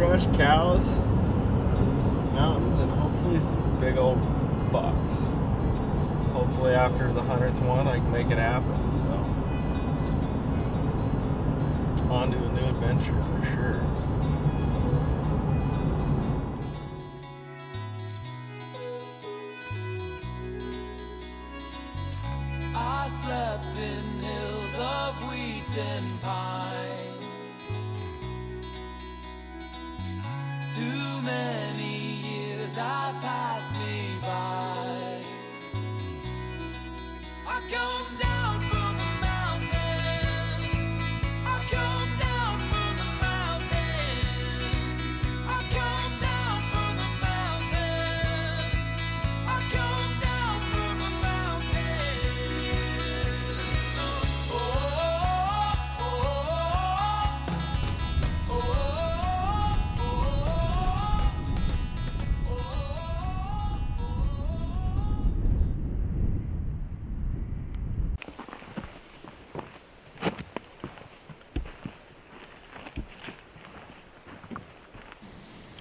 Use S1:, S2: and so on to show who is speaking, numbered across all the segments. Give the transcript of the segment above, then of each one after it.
S1: sagebrush, cows, mountains, and hopefully some big old bucks. Hopefully after the 100th one I can make it happen. So on to a new adventure for sure.
S2: I slept in hills of wheat and pine. Too many years have passed me by. I come down from the mountain. I come down from the mountain. I come down from the mountain. I come down from the mountain. Oh, oh, oh, oh, oh,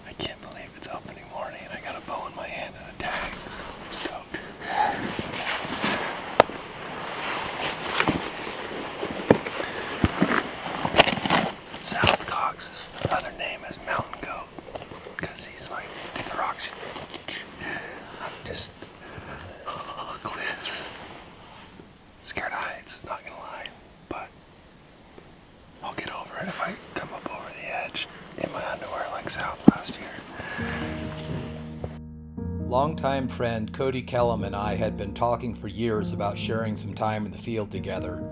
S1: I can't believe it's opening morning and I got a bow in my hand and a tag. I'm stoked. South Cox's other name is Mountain Goat because he's like thick rocks. I'm just cliffs. Scared of heights, not gonna lie, but I'll get over it if I come up over the edge in my underwear like South last year.
S3: Longtime friend Kody Kellom and I had been talking for years about sharing some time in the field together.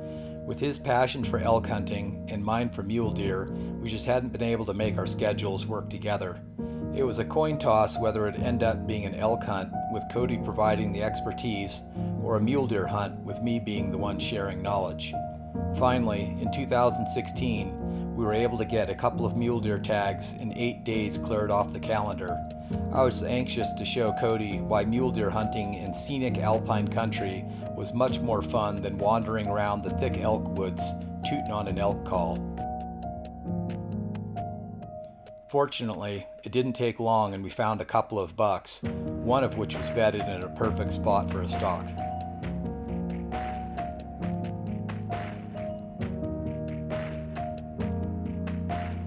S3: With his passion for elk hunting and mine for mule deer, we just hadn't been able to make our schedules work together. It was a coin toss whether it'd end up being an elk hunt with Kody providing the expertise or a mule deer hunt with me being the one sharing knowledge. Finally, in 2016, we were able to get a couple of mule deer tags in 8 days cleared off the calendar. I was anxious to show Kody why mule deer hunting in scenic alpine country was much more fun than wandering around the thick elk woods tooting on an elk call. Fortunately, it didn't take long and we found a couple of bucks, one of which was bedded in a perfect spot for a stalk.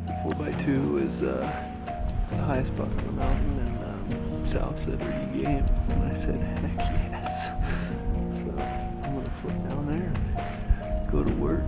S1: The 4x2 is the highest buck on the mountain, and South said, "Are you game?" And I said, "Heck yes." So I'm gonna slip down there and go to work.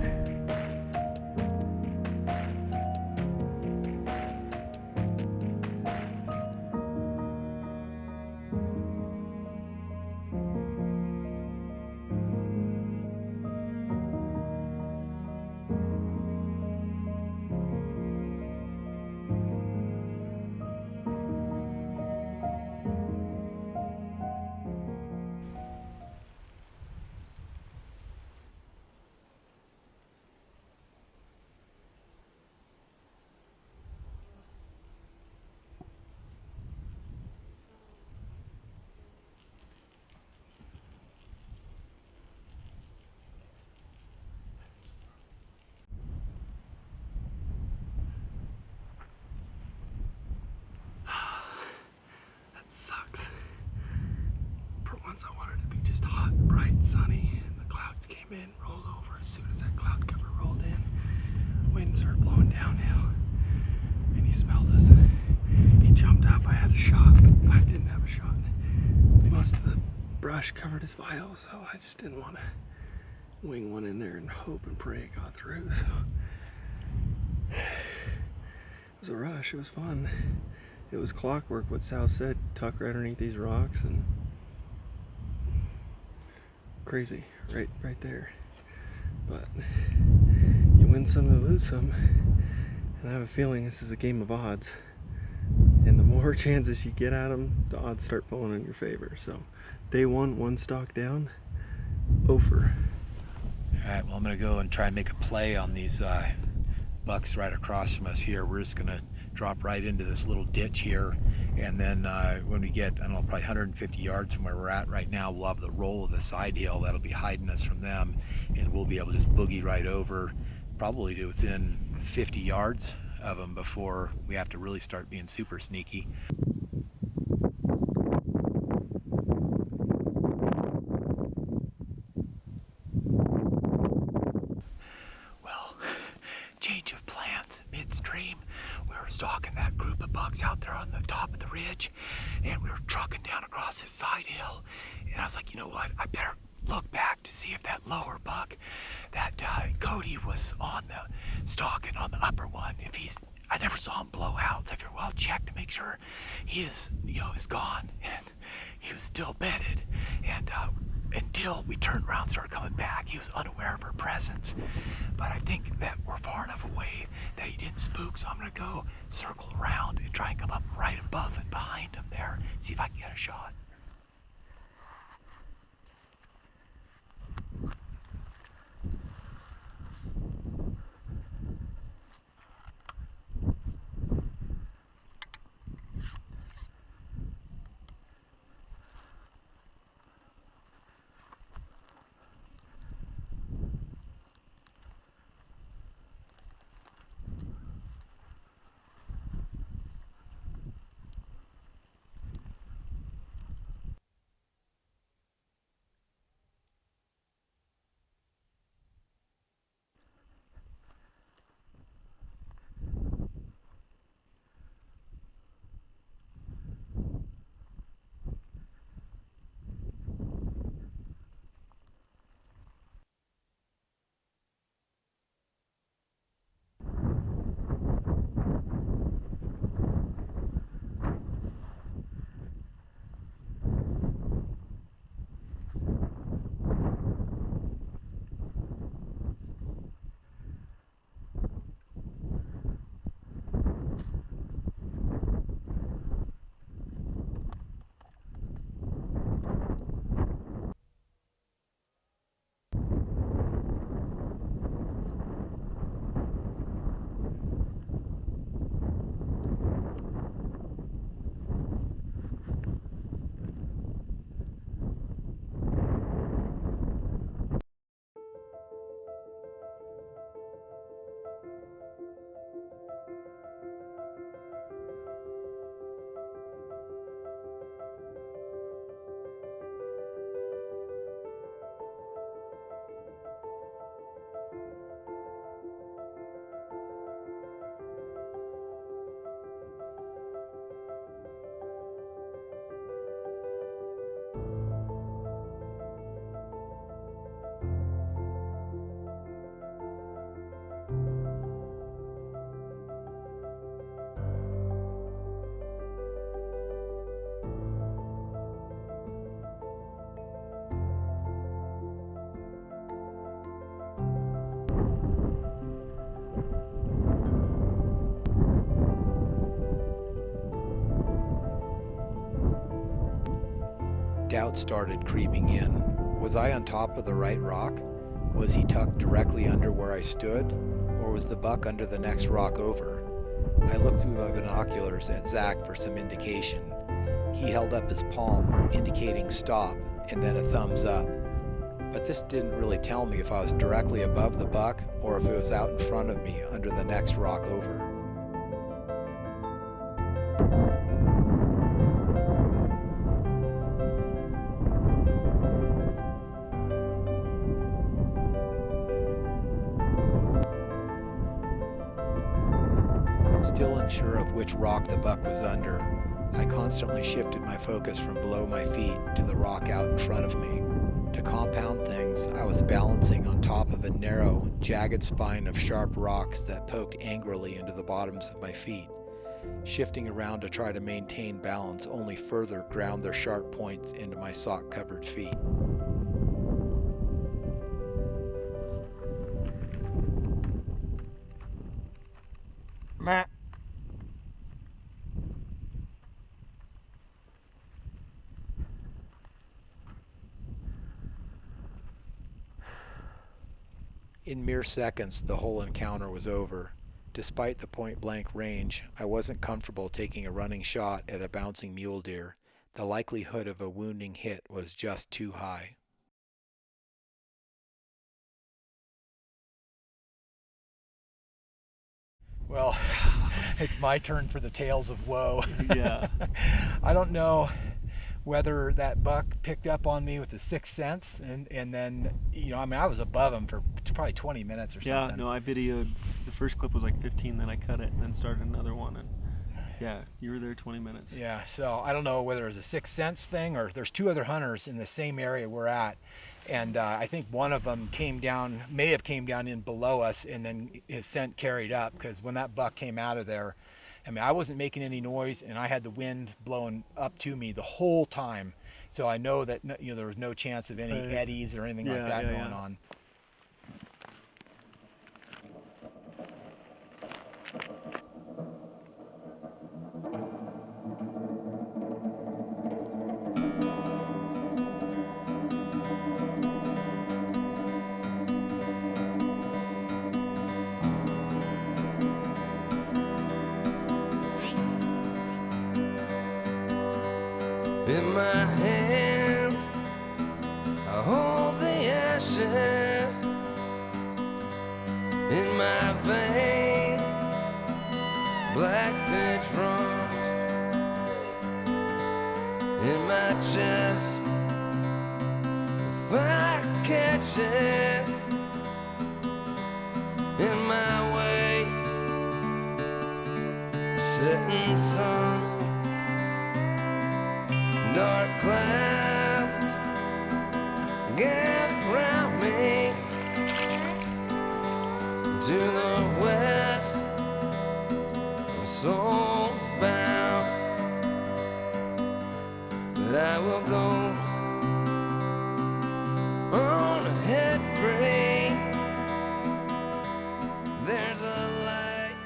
S1: I wanted to be just hot, bright, sunny, and the clouds came in, rolled over. As soon as that cloud cover rolled in, wind started blowing downhill, and he smelled us. He jumped up. I had a shot. I didn't have a shot. Most of the brush covered his vitals, so I just didn't want to wing one in there and hope and pray it got through. So it was a rush. It was fun. It was clockwork. What Sal said, tuck right underneath these rocks and crazy, right there. But you win some, you lose some, and I have a feeling this is a game of odds. And the more chances you get at them, the odds start falling in your favor. So, day one stock down, over.
S3: All right, well, I'm gonna go and try and make a play on these bucks right across from us here. We're just gonna drop right into this little ditch here, and then when we get, I don't know, probably 150 yards from where we're at right now, we'll have the roll of the side hill that'll be hiding us from them, and we'll be able to just boogie right over, probably to within 50 yards of them before we have to really start being super sneaky.
S1: Well, change of plans midstream. We were stalking that group of bucks out there on the top of the ridge, and we were trucking down across this side hill. And I was like, you know what? I better look back to see if that lower buck, that Kody was on the stalking on the upper one. If he's, I never saw him blow out. So I figured, well, I'll check to make sure he is, is gone. And he was still bedded. And until we turned around and started coming back, he was unaware of our presence. But I think that we're far enough away that he didn't spook, so I'm gonna go circle around and try and come up right above and behind him there, see if I can get a shot.
S3: Doubt started creeping in. Was I on top of the right rock? Was he tucked directly under where I stood? Or was the buck under the next rock over? I looked through my binoculars at Zach for some indication. He held up his palm, indicating stop, and then a thumbs up. But this didn't really tell me if I was directly above the buck or if it was out in front of me under the next rock over. Still unsure of which rock the buck was under, I constantly shifted my focus from below my feet to the rock out in front of me. To compound things, I was balancing on top of a narrow, jagged spine of sharp rocks that poked angrily into the bottoms of my feet. Shifting around to try to maintain balance only further ground their sharp points into my sock-covered feet.
S1: Meh.
S3: In mere seconds, the whole encounter was over. Despite the point-blank range, I wasn't comfortable taking a running shot at a bouncing mule deer. The likelihood of a wounding hit was just too high. Well, it's my turn for the tales of woe.
S1: Yeah.
S3: I don't know whether that buck picked up on me with the sixth sense, and then, you know, I mean, I was above him for probably 20 minutes or
S1: Yeah,
S3: something.
S1: no, I videoed, the first clip was like 15, then I cut it and then started another one, and yeah, you were there 20 minutes.
S3: Yeah, so I don't know whether it was a sixth sense thing or there's two other hunters in the same area we're at, and I think one of them may have came down in below us, and then his scent carried up, because when that buck came out of there, I mean, I wasn't making any noise, and I had the wind blowing up to me the whole time, so I know that, you know, there was no chance of any eddies or anything like that going on.
S2: In my hands, I hold the ashes. In my veins, black pitch runs. In my chest, fire catches. In my way, setting sun. Dark clouds gather around me. To the west, my soul's bound. But I will go on ahead free. There's a light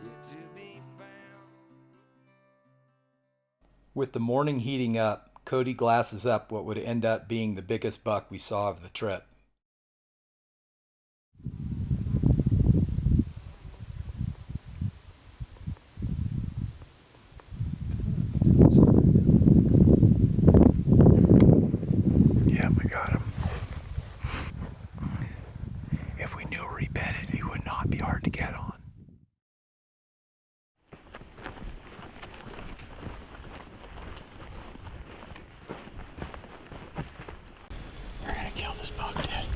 S2: yet to be found.
S3: With the morning heating up, Kody glasses up what would end up being the biggest buck we saw of the trip.
S1: Yeah, we got him. If we knew where he bedded, he would not be hard to get on. We're gonna kill this buck, Dad.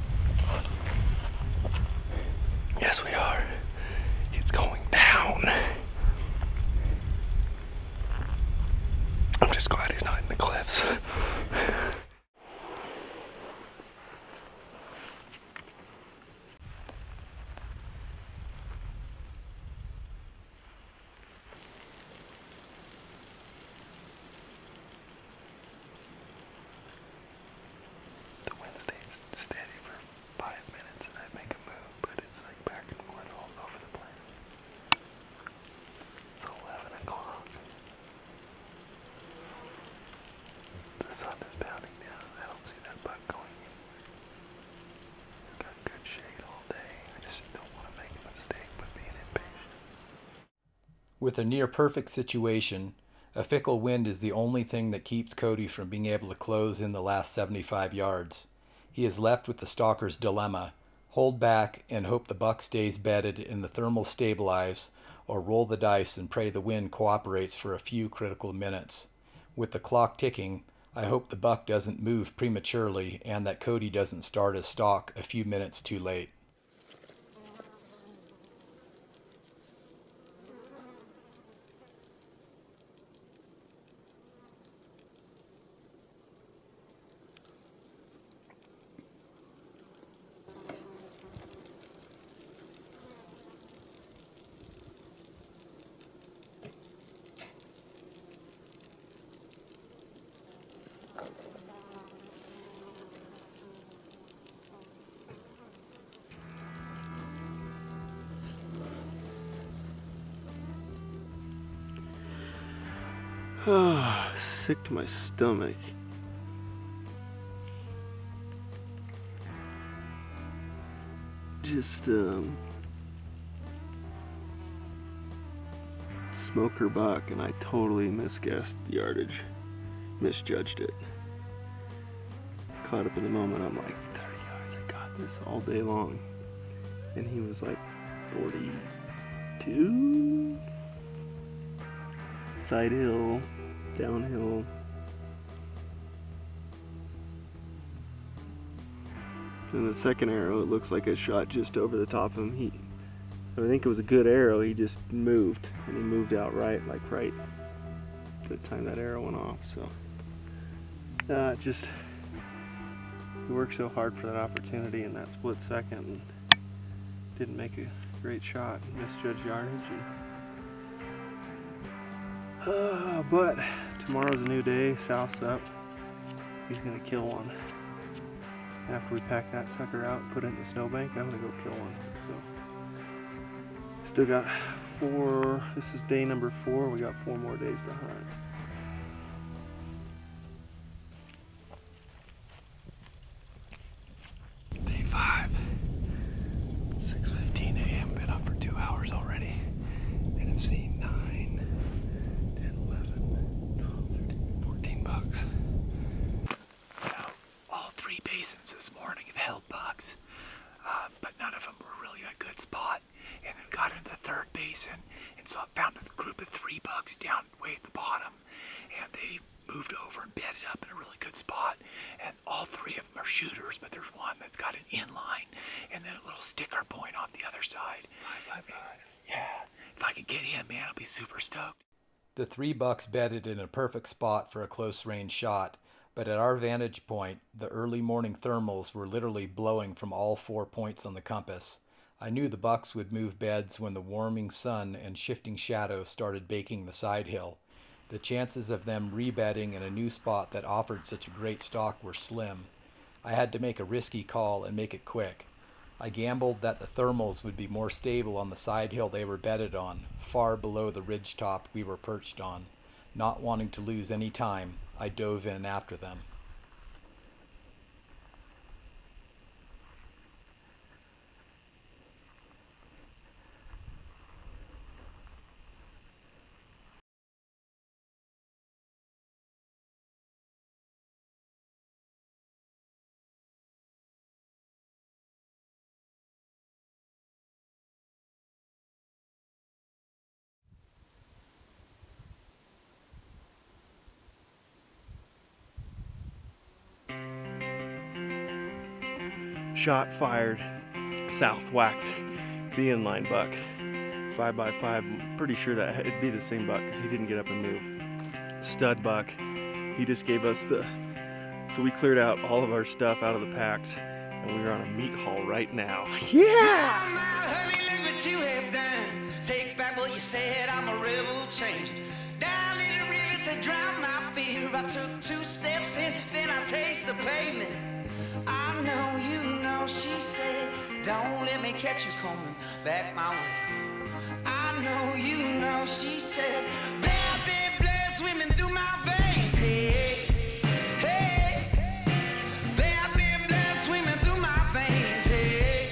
S1: Yes, we are. It's going down. I'm just glad he's not in the cliffs. The wind stays steady for 5 minutes and I make a move, but it's like back and forth all over the place. It's 11 o'clock. The sun is pounding down. I don't see that buck going anywhere. He's got good shade all day. I just don't want to make a mistake by being impatient.
S3: With a near perfect situation, a fickle wind is the only thing that keeps Kody from being able to close in the last 75 yards. He is left with the stalker's dilemma: hold back and hope the buck stays bedded and the thermals stabilize, or roll the dice and pray the wind cooperates for a few critical minutes. With the clock ticking, I hope the buck doesn't move prematurely and that Kody doesn't start his stalk a few minutes too late.
S1: Sick to my stomach. Just smoker buck, and I totally misguessed the yardage, misjudged it. Caught up in the moment. I'm like 30 yards. I got this all day long, and he was like 42 solitude. Side hill, downhill. And the second arrow, it looks like it shot just over the top of him. I think it was a good arrow. He just moved, and he moved out right the time that arrow went off. So he worked so hard for that opportunity in that split second, and didn't make a great shot. Misjudged yardage. But tomorrow's a new day. South's up. He's gonna kill one. After we pack that sucker out and put it in the snowbank, I'm gonna go kill one. So still got 4. This is day number 4. We got 4 more days to hunt. Day 5. 6:15 a.m. Been up for 2 hours already, and I've seen 9, 10, 11, 12, 13, 14 bucks. Now, all 3 basins this morning have held bucks, but none of them were really a good spot. And then got into the 3rd basin, and so I found a group of 3 bucks down way at the bottom, and they moved over and bedded up in a really good spot. And all 3 of them are shooters, but there's one that's got an inline and then a little sticker point on the other side. Yeah, if I could get him, man, I'll be super stoked.
S3: The 3 bucks bedded in a perfect spot for a close range shot, but at our vantage point, the early morning thermals were literally blowing from all 4 points on the compass. I knew the bucks would move beds when the warming sun and shifting shadows started baking the side hill. The chances of them rebedding in a new spot that offered such a great stalk were slim. I had to make a risky call and make it quick. I gambled that the thermals would be more stable on the side hill they were bedded on, far below the ridge top we were perched on. Not wanting to lose any time, I dove in after them.
S1: Shot fired, south whacked the inline buck. 5x5, I'm pretty sure that it'd be the same buck because he didn't get up and move. Stud buck. He just gave us so we cleared out all of our stuff out of the packs, and we are on a meat haul right now. Yeah!
S2: Honey, look what you have done. Take back what you said, I'm a rebel change. Down in the river to drown my fear. I took 2 steps in, then I taste the pavement. I know you know, she said, don't let me catch you coming back my way. I know you know, she said, baby, blood swimming through my veins. Hey, hey, baby, blood swimming through my veins. Hey,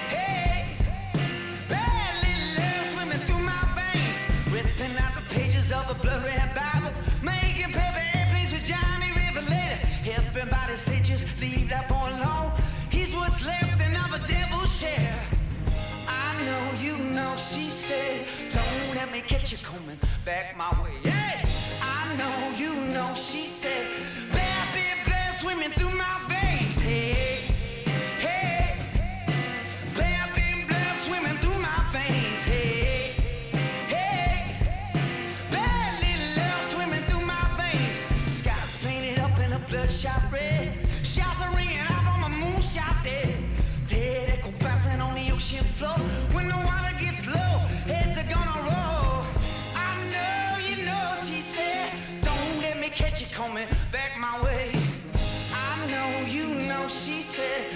S2: hey, bad little love swimming through my veins. Ripping out the pages of a blood-red Bible, making paper airplanes with Johnny River later. Everybody say just leave that boy alone. He's what's left and of a devil's share. I know you know, she said, don't let me catch you coming back my way. Hey, I know you know, she said, baby, blood swimming through my veins. Hey, hey, baby, blood swimming through my veins. Hey, hey, bad little love swimming through my veins. Sky's painted up in a bloodshot red. Shouts are ringing out on my moonshot dead. Dead echo bouncing on the ocean floor. When the water gets low, heads are gonna roll. I know you know, she said, don't let me catch you coming back my way. I know you know, she said,